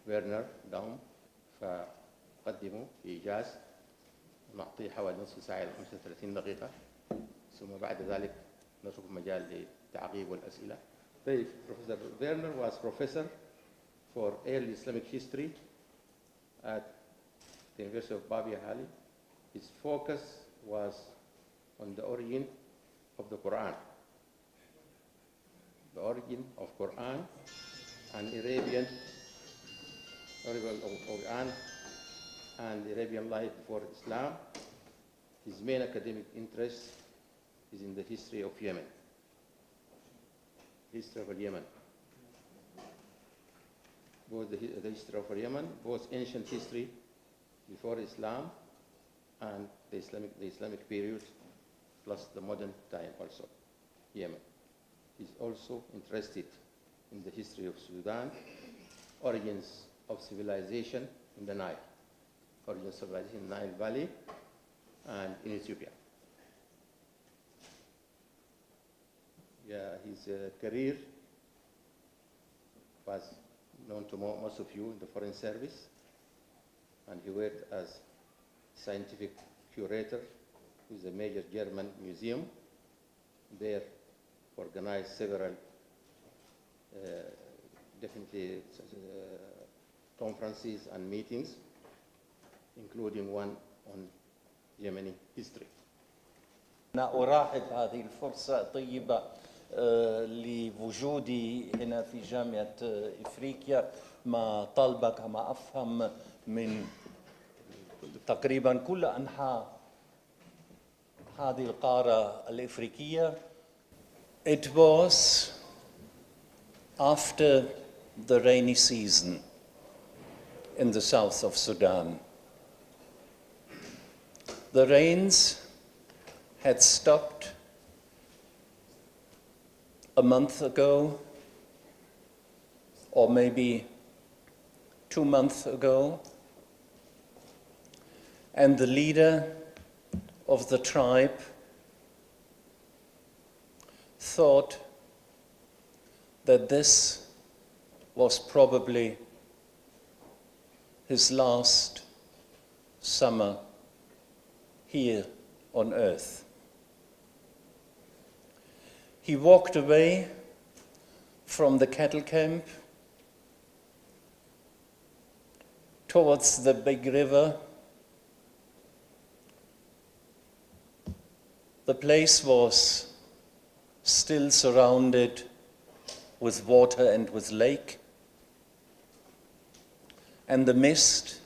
بيرنر داون، فقدموا في إيجاز نعطيه حوالي نصف ساعة إلى 35 دقيقة، ثم بعد ذلك نترك مجال للتعقيب والأسئلة. Professor Werner was professor for early Islamic history at the University of Babia Hali. His focus was on the origin of the Quran. The origin of Quran and Arabian Quran and Arabian life before Islam. His main academic interest is in the history of Yemen. History of Yemen. Both the history of Yemen, both ancient history before Islam and the Islamic period, plus the modern time also, Yemen. He's also interested in the history of Sudan, origins of civilization in the Nile, origins of civilization in the Nile Valley and in Ethiopia. Yeah, his career was known to most of you in the Foreign Service, and he worked as scientific curator with a major German museum. There organized several conferences and meetings, including one on Yemeni history. أنا أرحب هذه الفرصة الطيبة لوجودي هنا في جامعة إفريقيا مع طلبة كما أفهم من تقريبا كل أنحاء هذه القارة الإفريقية. It was after the rainy season in the south of Sudan. The rains had stopped a month ago, or maybe 2 months ago, and the leader of the tribe thought that this was probably his last summer here on earth. He walked away from the cattle camp towards the big river. The place was still surrounded with water and with lake, and the mist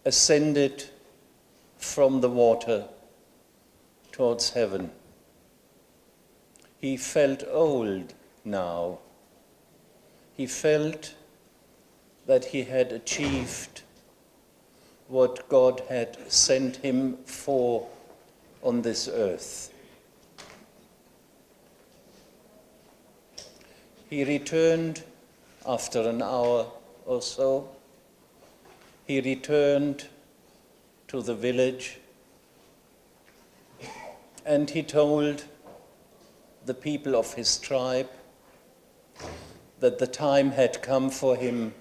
ascended from the water towards heaven. He felt old now. He felt that he had achieved what God had sent him for on this earth. He returned after an hour or so. He returned to the village, and he told the people of his tribe that the time had come for him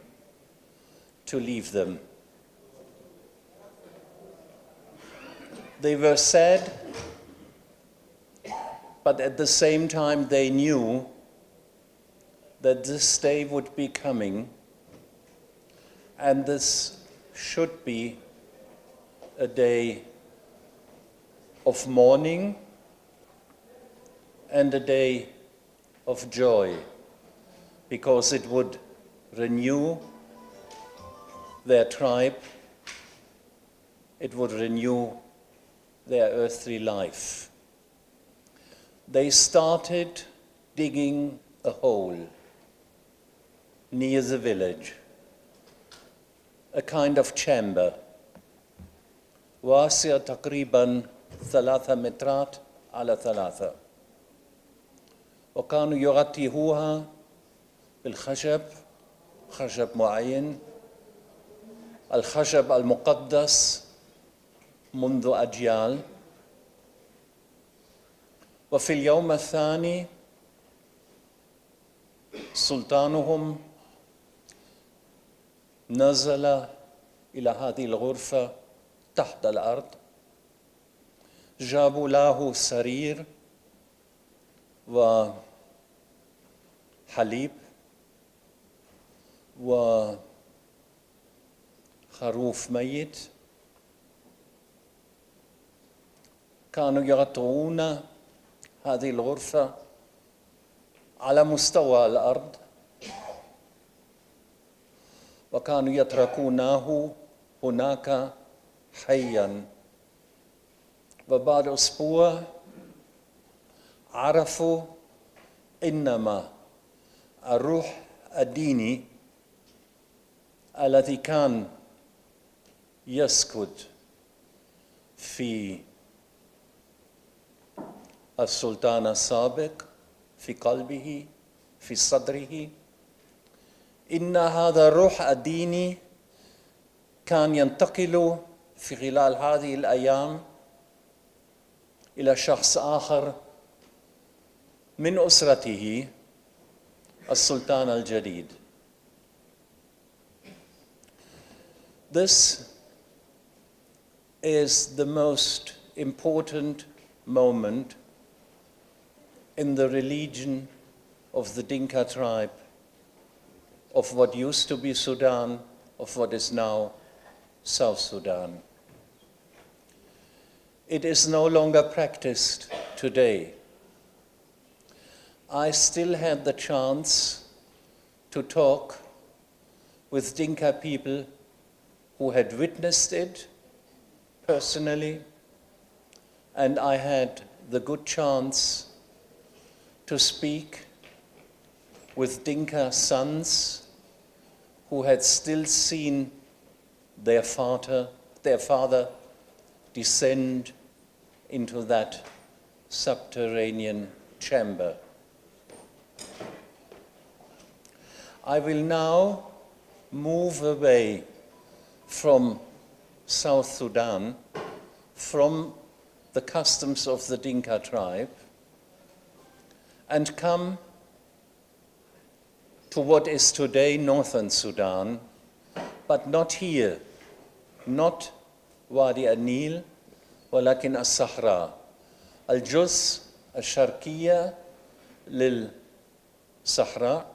to leave them. They were sad, but at the same time they knew that this day would be coming, and this should be a day of mourning and a day of joy, because it would renew their tribe, it would renew their earthly life. They started digging a hole near the village, a kind of chamber, واسع تقريبا 3 مترات على 3، وكانوا يغطيوها بالخشب، خشب معين، الخشب المقدس منذ أجيال. وفي اليوم الثاني سلطانهم نزل إلى هذه الغرفة تحت الأرض. جابوا له سرير وحليب وخروف ميت. كانوا يغطون هذه الغرفة على مستوى الأرض، وكانوا يتركونه هناك حياً. وبعد أسبوع عرفوا إنما الروح الديني الذي كان يسكن في السلطان السابق في قلبه في صدره، إن هذا الروح الديني كان ينتقل في خلال هذه الأيام إلى شخص آخر من أسرته، السلطان الجديد. This is the most important moment in the religion of the Dinka tribe, of what used to be Sudan, of what is now South Sudan. It is no longer practiced today. I still had the chance to talk with Dinka people who had witnessed it personally, and I had the good chance to speak with Dinka sons who had still seen their father descend into that subterranean chamber. I will now move away from South Sudan, from the customs of the Dinka tribe, and come to what is today northern Sudan, but not here, not وادي النيل، ولكن الصحراء، الجزء الشرقية للصحراء،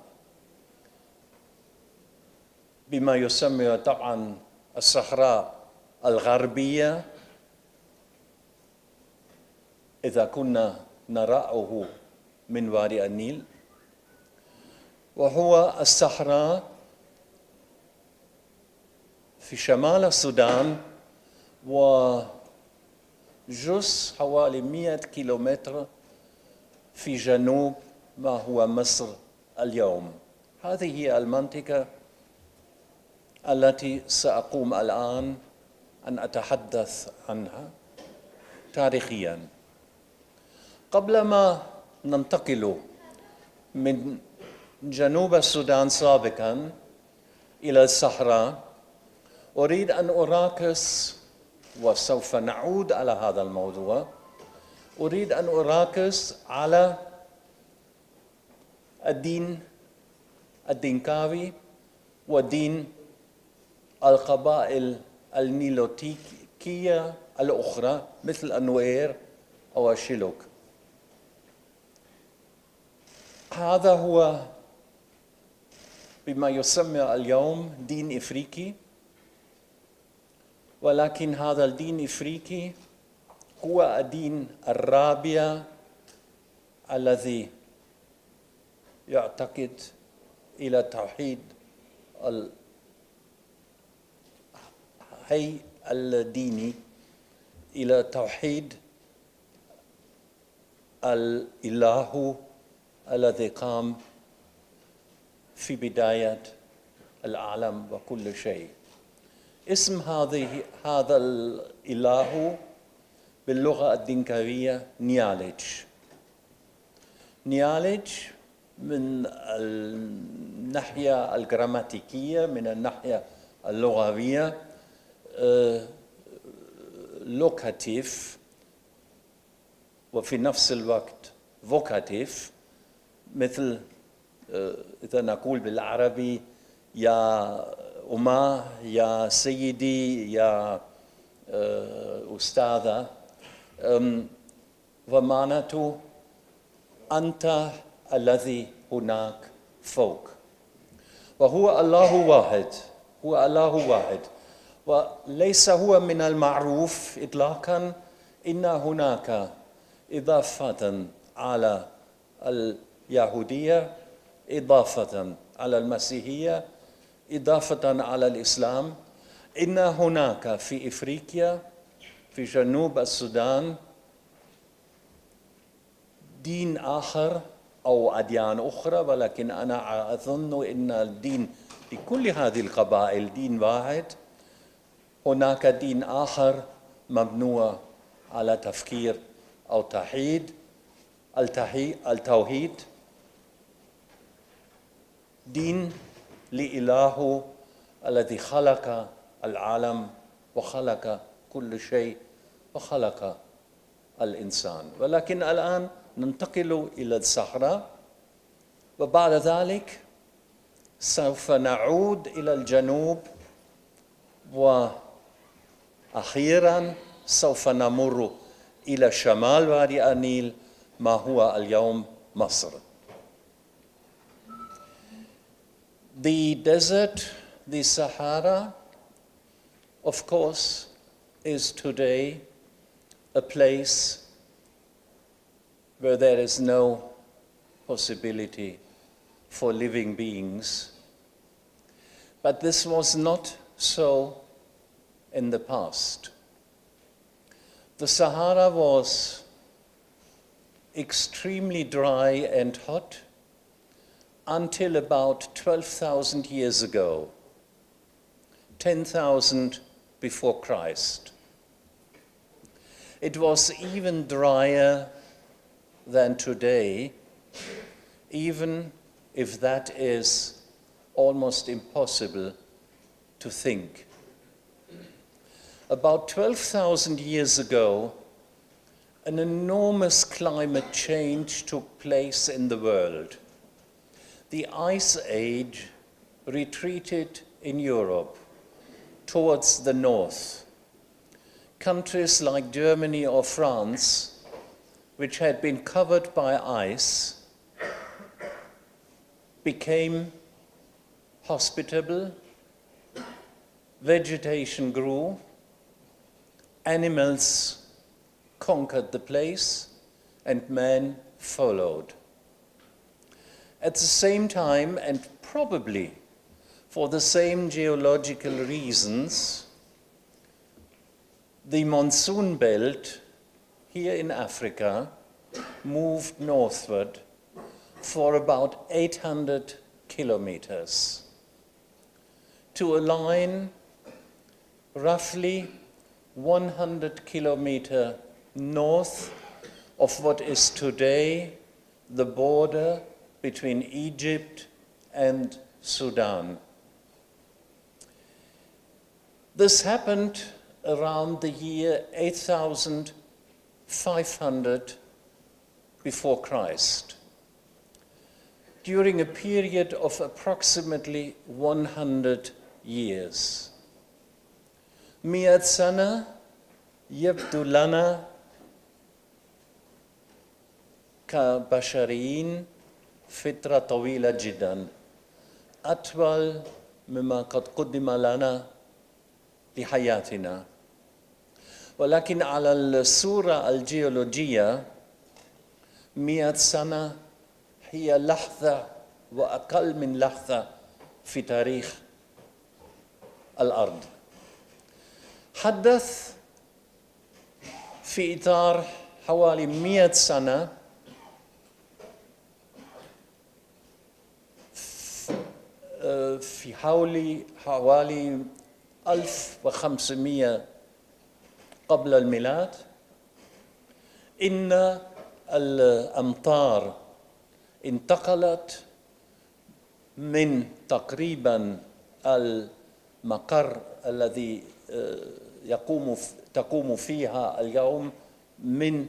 بما يسمى طبعا الصحراء الغربية إذا كنا نراه من وادي النيل، وهو الصحراء في شمال السودان وجزء حوالي 100 كيلومتر في جنوب ما هو مصر اليوم. هذه هي المنطقة التي سأقوم الآن أن أتحدث عنها تاريخياً. قبل ما ننتقل من جنوب السودان سابقاً إلى الصحراء، أريد أن أراكز، وسوف نعود على هذا الموضوع، أريد أن أراكز على الدين الدينكاوي ودين القبائل النيلوتيكية الأخرى مثل النوير أو الشيلوك. هذا هو بما يسمى اليوم دين إفريقي، ولكن هذا الدين الإفريقي هو الدين الرابع الذي يعتقد إلى توحيد الديني، إلى توحيد الإله الذي قام في بداية العالم وكل شيء. اسم هذا الإله باللغة الدنكاوية نيالج. نيالج من الناحية الجراماتيكية، من الناحية اللغوية، لوكاتيف، وفي نفس الوقت فوكاتيف، مثل إذا نقول بالعربي يا أما يا سيدي يا أستاذة ومعناته أنت الذي هناك فوق وهو الله واحد هو الله واحد وليس هو من المعروف إطلاقا إن هناك إضافة على اليهودية إضافة على المسيحية إضافة على الإسلام إن هناك في إفريقيا في جنوب السودان دين آخر أو أديان أخرى ولكن أنا أظن أن الدين لكل هذه القبائل دين واحد هناك دين آخر مبني على تفكير أو التوحيد دين لإله الذي خلق العالم وخلق كل شيء وخلق الإنسان ولكن الآن ننتقل إلى الصحراء وبعد ذلك سوف نعود إلى الجنوب وأخيراً سوف نمر إلى شمال وادي النيل ما هو اليوم مصر. The desert, the Sahara, of course, is today a place where there is no possibility for living beings. But this was not so in the past. The Sahara was extremely dry and hot until about 12,000 years ago, 10,000 before Christ. It was even drier than today, even if that is almost impossible to think. About 12,000 years ago, an enormous climate change took place in the world. The Ice Age retreated in Europe towards the north. Countries like Germany or France, which had been covered by ice, became hospitable, vegetation grew, animals conquered the place, and man followed. At the same time, and probably for the same geological reasons, the monsoon belt here in Africa moved northward for about 800 kilometers to a line roughly 100 kilometers north of what is today the border between Egypt and Sudan. This happened around the year 8,500 before Christ, during a period of approximately 100 years. 100 سنة يبدو لنا كبشريين فترة طويلة جدا أطول مما قد قدم لنا لحياتنا ولكن على الصورة الجيولوجية 100 سنة هي لحظة وأقل من لحظة في تاريخ الأرض. حدث في إطار حوالي 100 سنة في حوالي 1500 قبل الميلاد إن الأمطار انتقلت من تقريبا المقر الذي تقوم فيها اليوم من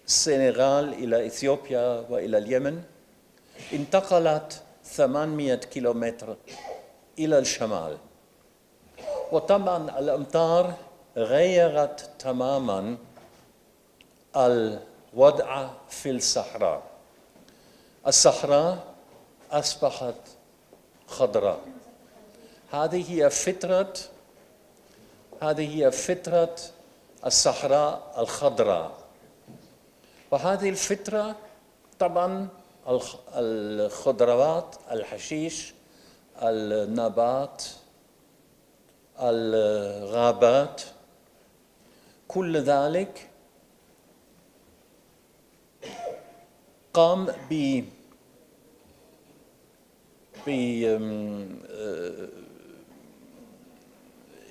السنغال إلى إثيوبيا وإلى اليمن انتقلت 800 كيلومتر إلى الشمال. وطبعا الأمطار غيرت تماما الوضع في الصحراء. الصحراء أصبحت خضراء. هذه هي فطرة الصحراء الخضراء. وهذه الفطرة طبعا الخضروات، الحشيش، النبات، الغابات، كل ذلك قام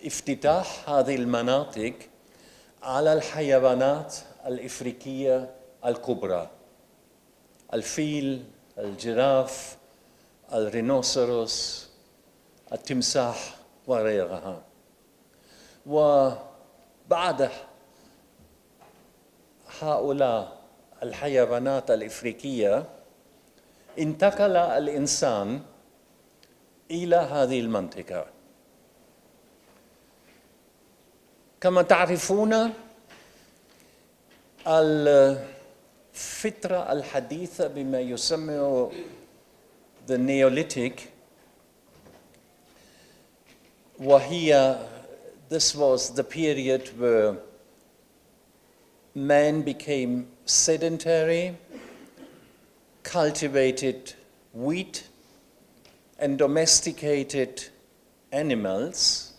بافتتاح هذه المناطق على الحيوانات الإفريقية الكبرى: الفيل، الجراف، الرينوسروس، التمساح وغيرها. وبعد هؤلاء الحيوانات الإفريقية انتقل الإنسان إلى هذه المنطقة. كما تعرفون الفترة الحديثة بما يسمى the Neolithic، this was the period where man became sedentary, cultivated wheat, and domesticated animals.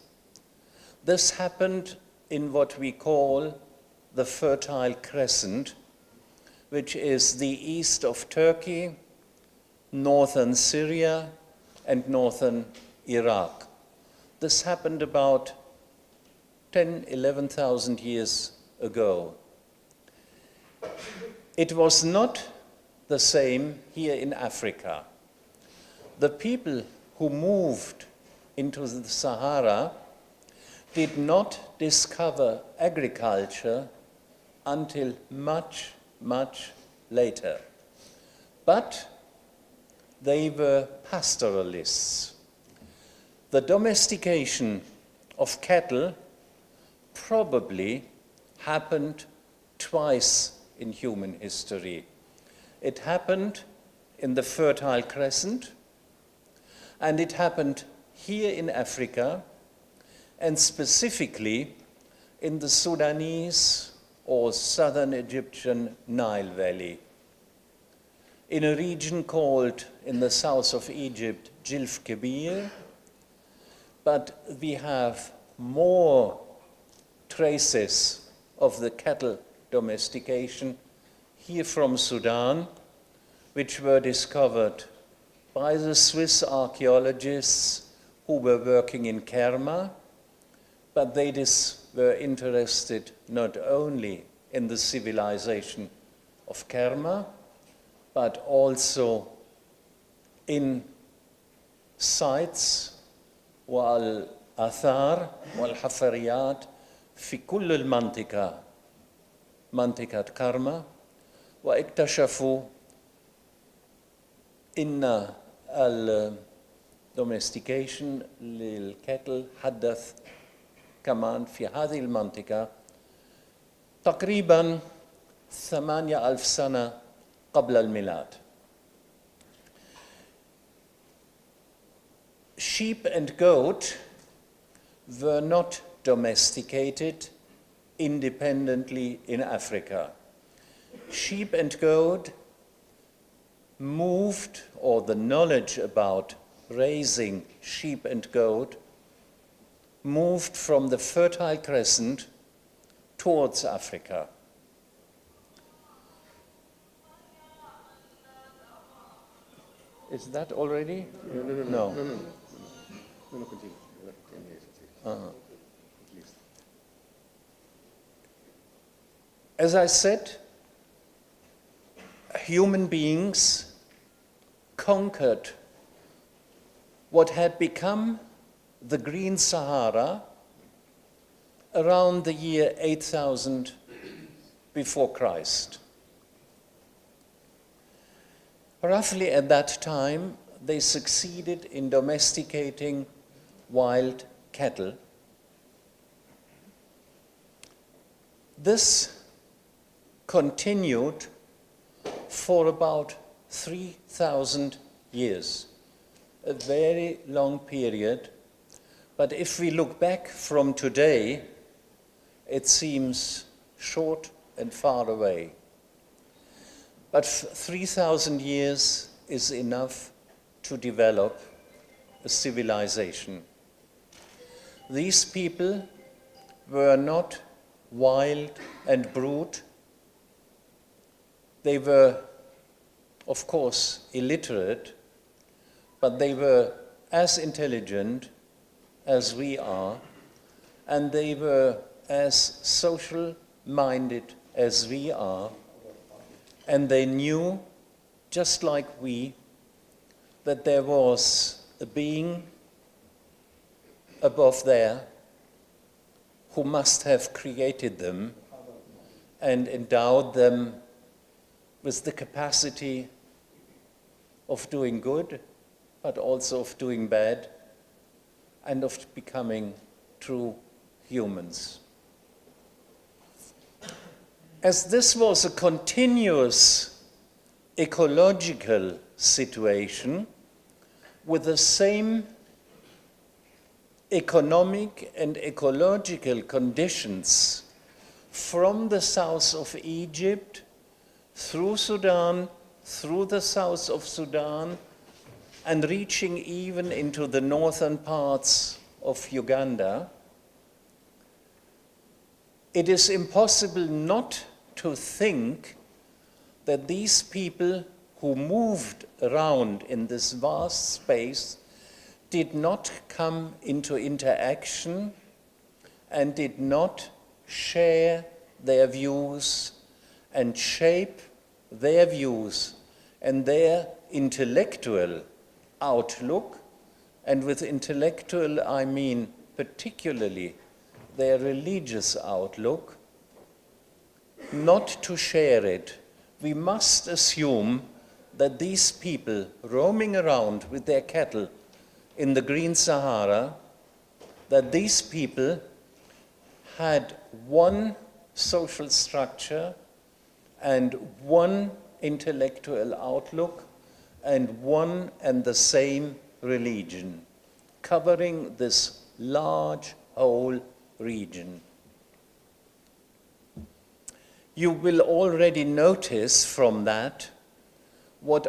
This happened in what we call the Fertile Crescent, which is the east of Turkey, northern Syria, and northern Iraq. This happened about 11,000 years ago. It was not the same here in Africa. The people who moved into the Sahara did not discover agriculture until much, much later. But they were pastoralists. The domestication of cattle probably happened twice in human history. It happened in the Fertile Crescent, and it happened here in Africa, and specifically in the Sudanese or southern Egyptian Nile Valley, in a region called, in the south of Egypt, Jilf Kebir. But we have more traces of the cattle domestication here from Sudan, which were discovered by the Swiss archaeologists who were working in Kerma, but they were interested not only in the civilization of Kerma, but also in sites والآثار والحفريات في كل المنطقة، منطقة كرما، واكتشفوا إن الdomestication للكتل حدث كمان في هذه المنطقة تقريباً 8,000 سنة قبل الميلاد. Sheep and goat were not domesticated independently in Africa. Sheep and goat moved, or the knowledge about raising sheep and goat moved from the Fertile Crescent towards Africa. Is that already? No. No, continue. As I said, human beings conquered what had become the Green Sahara around the year 8000 before Christ. Roughly at that time, they succeeded in domesticating wild cattle. This continued for about 3,000 years, a very long period. But if we look back from today, it seems short and far away. But 3,000 years is enough to develop a civilization. These people were not wild and brute. They were, of course, illiterate, but they were as intelligent as we are, and they were as social-minded as we are, and they knew, just like we, that there was a being above there who must have created them and endowed them with the capacity of doing good, but also of doing bad, and of becoming true humans. As this was a continuous ecological situation with the same economic and ecological conditions from the south of Egypt through Sudan, through the south of Sudan, and reaching even into the northern parts of Uganda, it is impossible not to think that these people who moved around in this vast space did not come into interaction and did not share their views and shape their views and their intellectual outlook, and with intellectual I mean particularly their religious outlook, not to share it. We must assume that these people roaming around with their cattle in the Green Sahara, that these people had one social structure and one intellectual outlook and one and the same religion, covering this large whole region. You will already notice from that what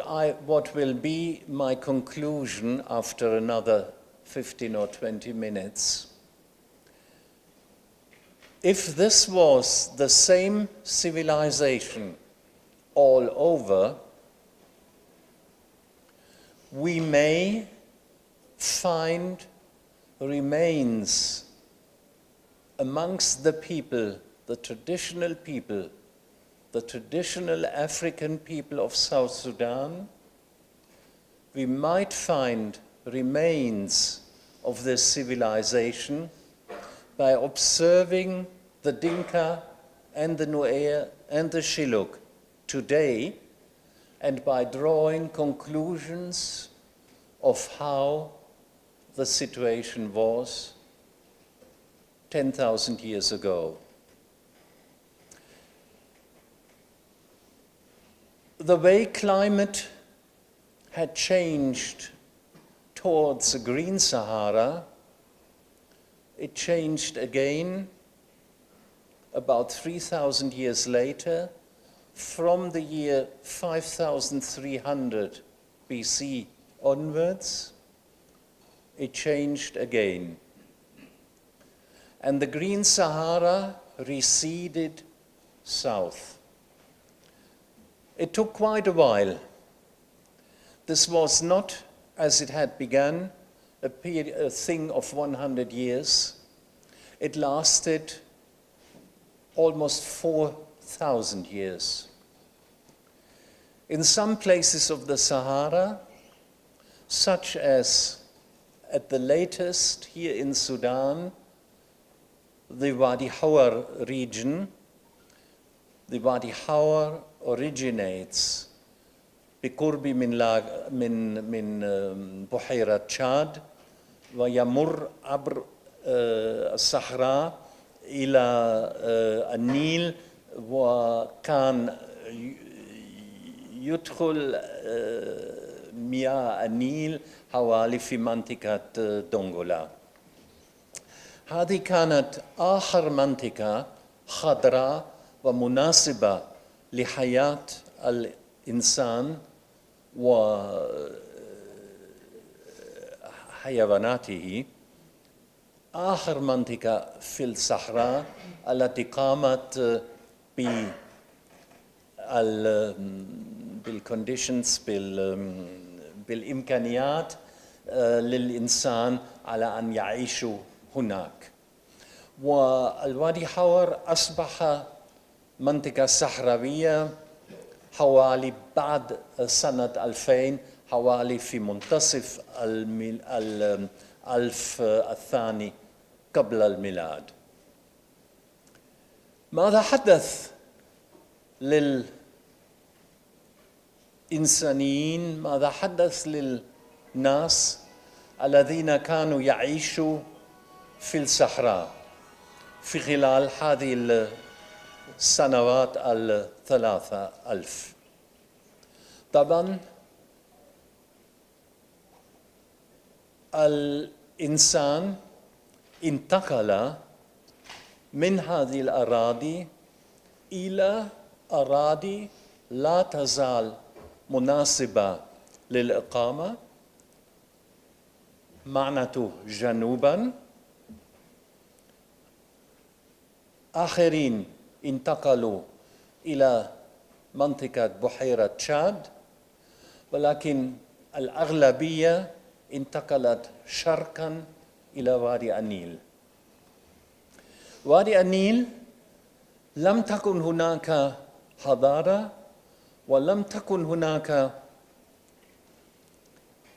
will be my conclusion after another 15 or 20 minutes. If this was the same civilization all over, we may find remains amongst the people, the traditional African people of South Sudan. We might find remains of this civilization by observing the Dinka and the Nuer and the Shilluk today, and by drawing conclusions of how the situation was 10,000 years ago. The way climate had changed towards the Green Sahara, it changed again about 3,000 years later. From the year 5,300 BC onwards, it changed again. And the Green Sahara receded south. It took quite a while. This was not, as it had begun, a thing of 100 years. It lasted almost 4,000 years. In some places of the Sahara, such as at the latest here in Sudan, the Wadi Hawar region, the Wadi Hawar originates بقرب من بحيرة تشاد، ويمر عبر الصحراء إلى النيل، وكان يدخل مياه النيل حوالي في منطقة دونغولا. هذه كانت آخر منطقة خضراء ومناسبة لحياة الإنسان وحيواناته، آخر منطقة في الصحراء التي قامت بالconditions بالإمكانيات للإنسان على أن يعيشوا هناك. والوادي حور أصبح منطقة صحراوية حوالي بعد سنة 2000، حوالي في منتصف الألف الثاني قبل الميلاد. ماذا حدث للإنسانيين؟ ماذا حدث للناس الذين كانوا يعيشوا في الصحراء في خلال هذه السنوات ال3000؟ طبعا الإنسان انتقل من هذه الأراضي إلى أراضي لا تزال مناسبة للإقامة، معناته جنوباً. آخرين انتقلوا إلى منطقة بحيرة تشاد، ولكن الأغلبية انتقلت شرقاً إلى وادي النيل. وادي النيل لم تكن هناك حضارة، ولم تكن هناك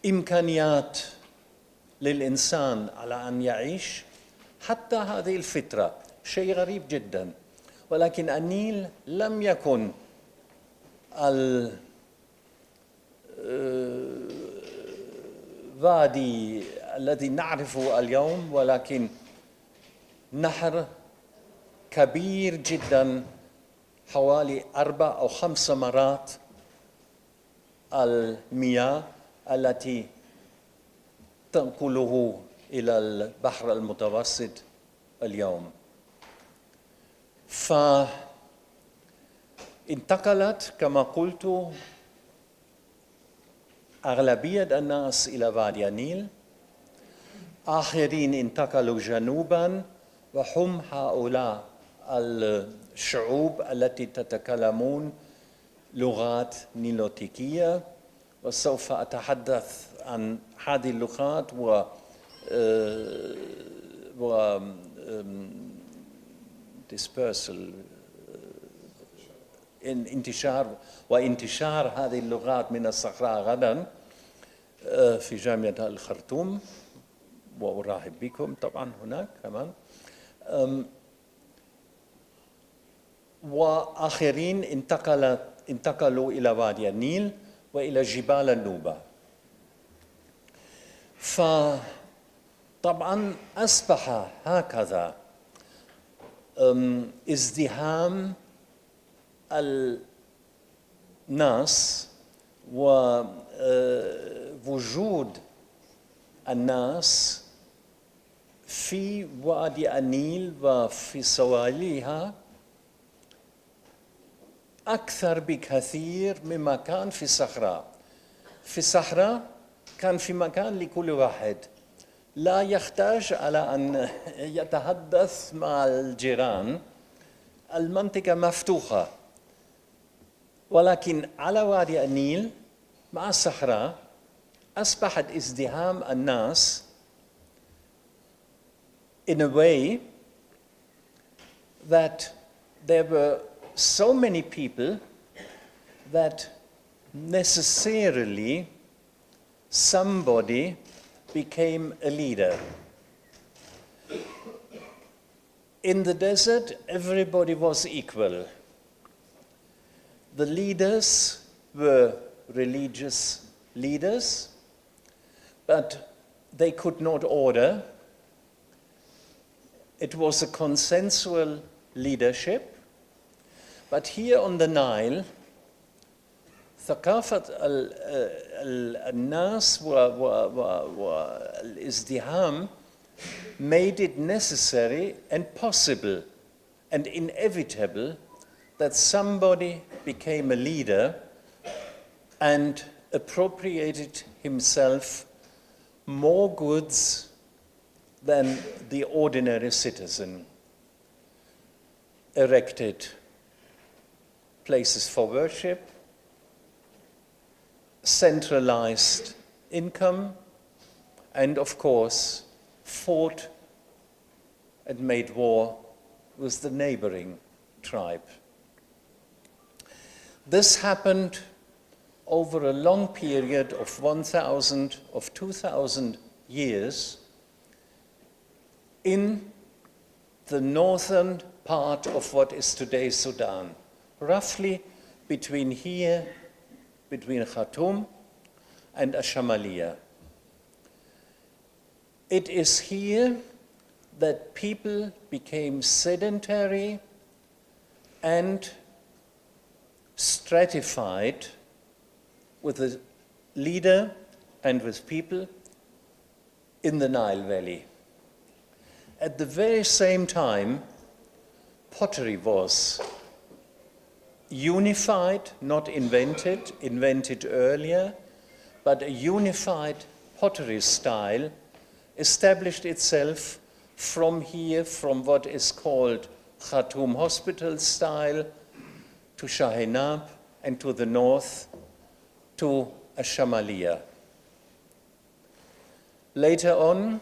إمكانيات للإنسان على أن يعيش حتى هذه الفترة، شيء غريب جدا. ولكن النيل لم يكن الوادي الذي نعرفه اليوم، ولكن نهر كبير جدا حوالي 4 أو 5 مرات المياه التي تنقله إلى البحر المتوسط اليوم. فانتقلت كما قلت أغلبية الناس إلى وادي النيل، آخرين انتقلوا جنوباً، وهم هؤلاء الشعوب التي تتكلمون لغات نيلوتيكية، وسوف أتحدث عن هذه اللغات dispersal وانتشار هذه اللغات من الصحراء غدا في جامعة الخرطوم، وأرحب بكم طبعا هناك كمان. وآخرين انتقلوا إلى وادي النيل وإلى جبال النوبة. فطبعا أصبح هكذا ازدحام الناس ووجود الناس في وادي النيل وفي سواحلها أكثر بكثير مما كان في الصحراء. في الصحراء كان في مكان لكل واحد، لا يحتاج على أن يتحدث مع الجيران، المنطقة مفتوحة. ولكن على وادي النيل مع الصحراء أصبحت ازدحام الناس in a way that there were so many people that necessarily somebody became a leader. In the desert, everybody was equal. The leaders were religious leaders, but they could not order. It was a consensual leadership. But here on the Nile, ثقافة الناس والازدحام made it necessary and possible and inevitable that somebody became a leader and appropriated himself more goods than the ordinary citizen, erected places for worship, centralized income, and of course fought and made war with the neighboring tribe. This happened over a long period of 2,000 years in the northern part of what is today Sudan, roughly between Khartoum and Ashamalia. It is here that people became sedentary and stratified with a leader and with people in the Nile Valley. At the very same time, pottery was unified, not invented earlier, but a unified pottery style established itself from here, from what is called Khartoum Hospital style to Shahinab, and to the north to Ashamalia. Later on,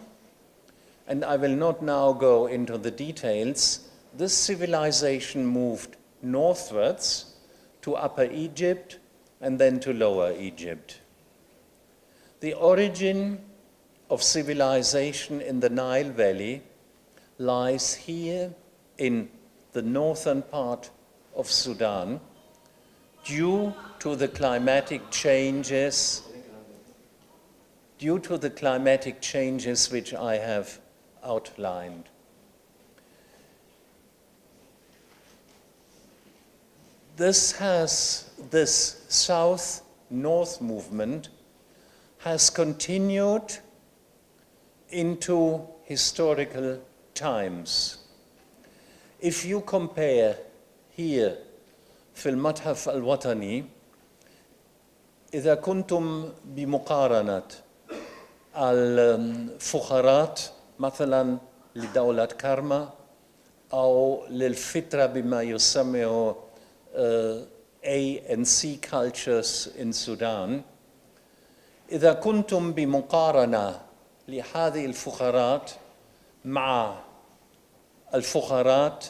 and I will not now go into the details, this civilization moved northwards to Upper Egypt and then to Lower Egypt. The origin of civilization in the Nile Valley lies here in the northern part of Sudan due to the climatic changes which I have outlined. This south-north movement has continued into historical times. If you compare here في المتحف الوطني إذا كنتم بمقارنة الفقرات مثلا لدولة كارما أو للفترة بما يسمى A and C cultures in Sudan، إذا كنتم بمقارنة لهذه الفقرات مع الفقرات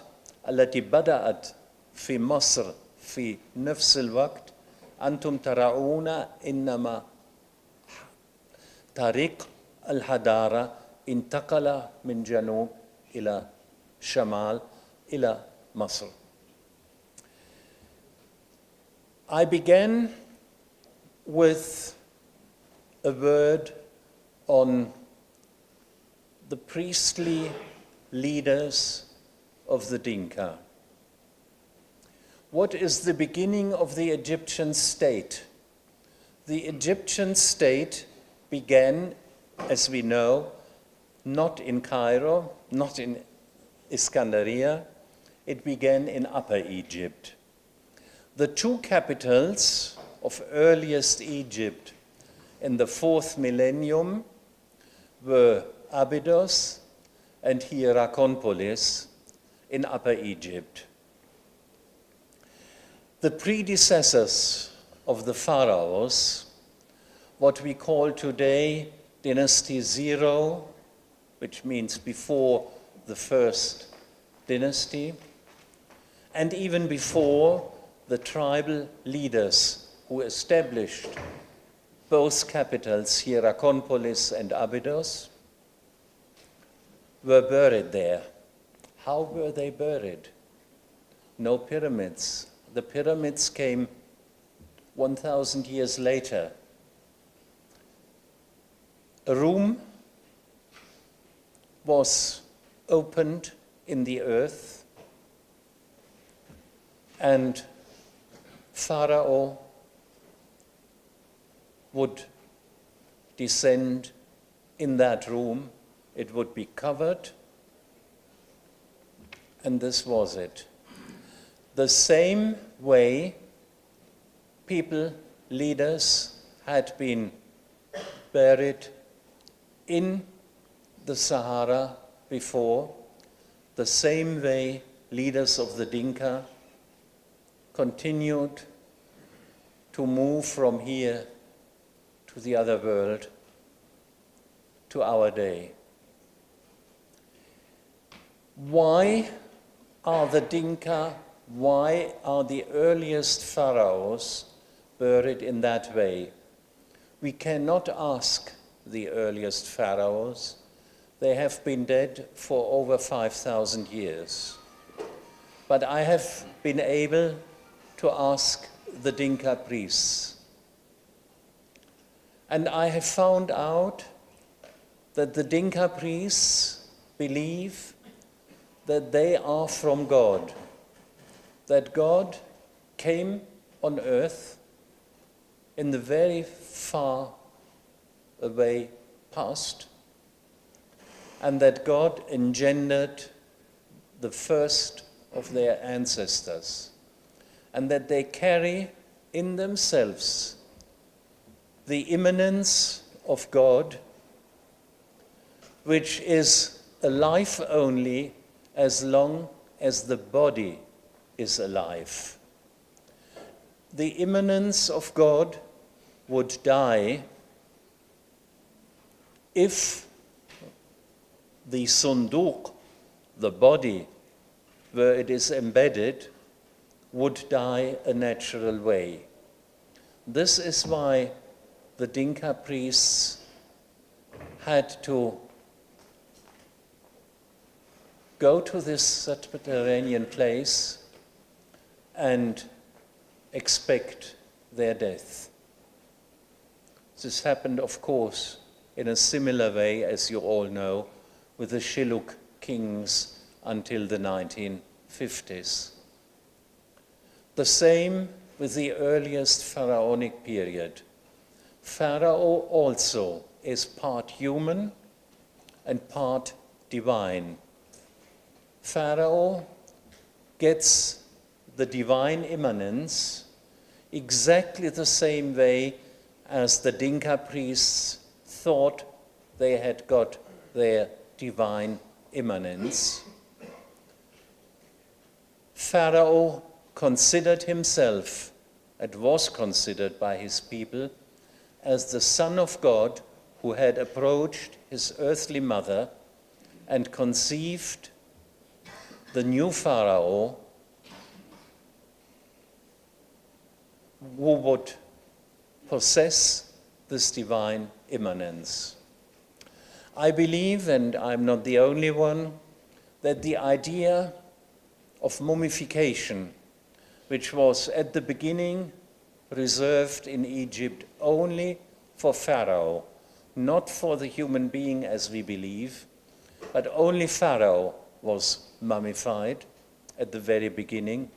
التي بدأت في مصر في نفس الوقت، أنتم ترون إنما طريق الحضارة انتقل من جنوب إلى شمال إلى مصر. I began with a word on the priestly leaders of the Dinka. What is the beginning of the Egyptian state? The Egyptian state began, as we know, not in Cairo, not in Iskandaria. It began in Upper Egypt. The two capitals of earliest Egypt in the 4th millennium were Abydos and Hierakonpolis in Upper Egypt. The predecessors of the pharaohs, what we call today Dynasty 0, which means before the first dynasty, and even before the tribal leaders who established both capitals, Hierakonpolis and Abydos, were buried there. How were they buried? No pyramids. The pyramids came 1,000 years later, a room was opened in the earth, and Pharaoh would descend in that room. It would be covered, and this was it. The same way people, leaders, had been buried in the Sahara before, the same way leaders of the Dinka continued to move from here to the other world, to our day. Why are the Dinka, why are the earliest pharaohs buried in that way? We cannot ask the earliest pharaohs. They have been dead for over 5,000 years. But I have been able to ask the Dinka priests. And I have found out that the Dinka priests believe that they are from God, that God came on earth in the very far away past, and that God engendered the first of their ancestors, and that they carry in themselves the immanence of God, which is alive only as long as the body is alive. The immanence of God would die if the sunduk, the body where it is embedded, would die a natural way. This is why the Dinka priests had to go to this subterranean place and expect their death. This happened, of course, in a similar way, as you all know, with the Shilluk kings until the 1950s. The same with the earliest pharaonic period. Pharaoh also is part human and part divine. Pharaoh gets the divine immanence exactly the same way as the Dinka priests thought they had got their divine immanence. Pharaoh considered himself, and was considered by his people, as the Son of God who had approached his earthly mother and conceived the new Pharaoh who would possess this divine immanence. I believe, and I'm not the only one, that the idea of mummification, which was at the beginning reserved in Egypt only for Pharaoh, not for the human being as we believe, but only Pharaoh was mummified at the very beginning,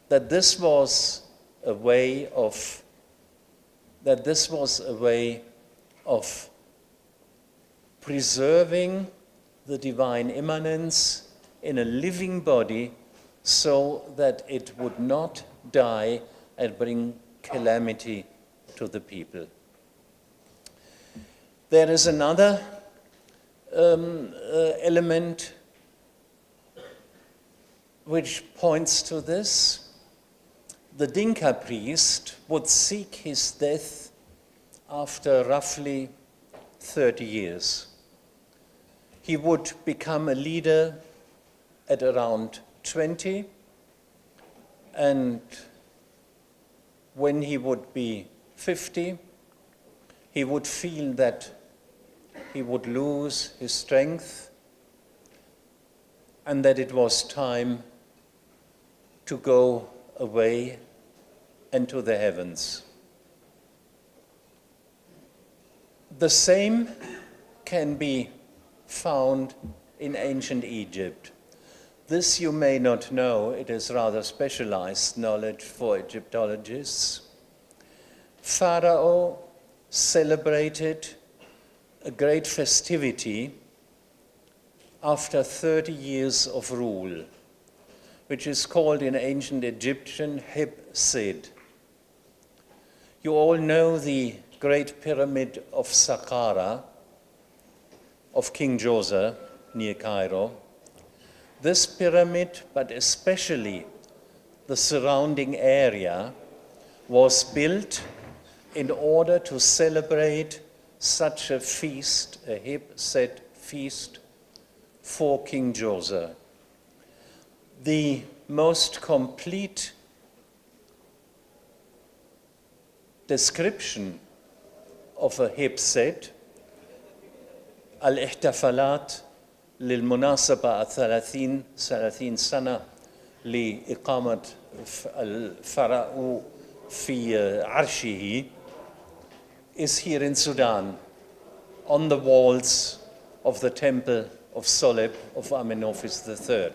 that this was a way of preserving the divine immanence in a living body so that it would not die and bring calamity to the people. There is another element which points to this. The Dinka priest would seek his death after roughly 30 years. He would become a leader at around 20, and when he would be 50, he would feel that he would lose his strength and that it was time to go away into the heavens. The same can be found in ancient Egypt. This you may not know, it is rather specialized knowledge for Egyptologists. Pharaoh celebrated a great festivity after 30 years of rule, which is called in ancient Egyptian Heb-Sid. You all know the Great Pyramid of Saqqara of King Djoser near Cairo. This pyramid, but especially the surrounding area, was built in order to celebrate such a feast, a Heb-Sid feast, for King Djoser. The most complete description of a Heb-Sid, الاحتفالات للمناسبة 30 سنة لإقامة الفراعنة في عرشه, is here in Sudan, on the walls of the temple of Soleb of Amenophis III.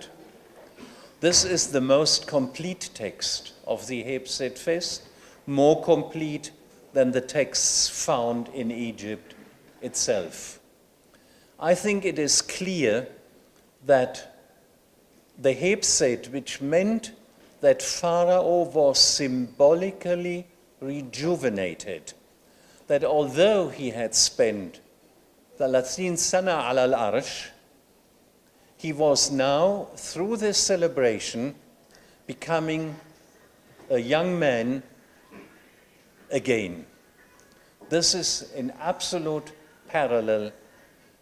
This is the most complete text of the Heb-Sid feast, more complete than the texts found in Egypt itself. I think it is clear that the Heb-Sid, which meant that Pharaoh was symbolically rejuvenated, that although he had spent 30 sana ala al-arsh, he was now, through this celebration, becoming a young man again. This is in absolute parallel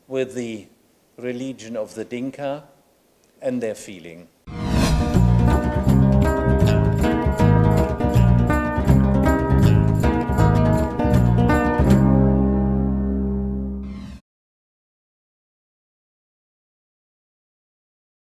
with the religion of the Dinka and their feeling.